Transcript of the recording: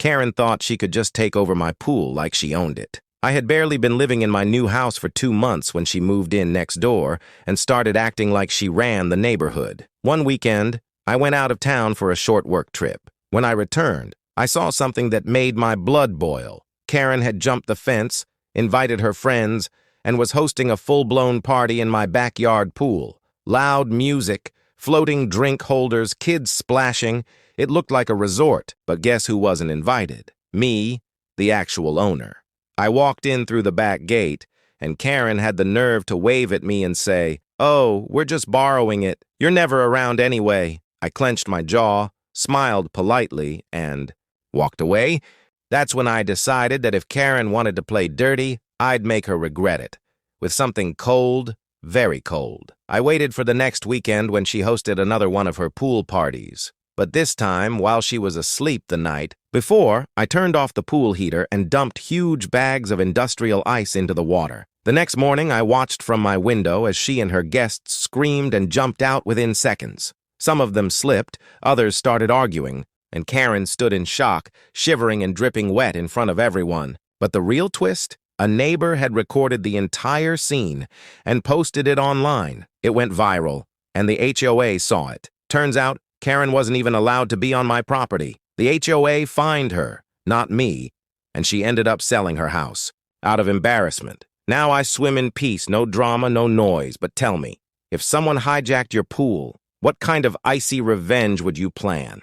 Karen thought she could just take over my pool like she owned it. I had barely been living in my new house for 2 months when she moved in next door and started acting like she ran the neighborhood. One weekend, I went out of town for a short work trip. When I returned, I saw something that made my blood boil. Karen had jumped the fence, invited her friends, and was hosting a full-blown party in my backyard pool. Loud music, floating drink holders, kids splashing. It looked like a resort, but guess who wasn't invited? Me, the actual owner. I walked in through the back gate, and Karen had the nerve to wave at me and say, "Oh, we're just borrowing it. You're never around anyway." I clenched my jaw, smiled politely, and walked away. That's when I decided that if Karen wanted to play dirty, I'd make her regret it. With something cold, very cold. I waited for the next weekend when she hosted another one of her pool parties. But this time, while she was asleep the night before, I turned off the pool heater and dumped huge bags of industrial ice into the water. The next morning, I watched from my window as she and her guests screamed and jumped out within seconds. Some of them slipped, others started arguing, and Karen stood in shock, shivering and dripping wet in front of everyone. But the real twist? A neighbor had recorded the entire scene and posted it online. It went viral, and the HOA saw it. Turns out, Karen wasn't even allowed to be on my property. The HOA fined her, not me, and she ended up selling her house, out of embarrassment. Now I swim in peace, no drama, no noise. But tell me, if someone hijacked your pool, what kind of icy revenge would you plan?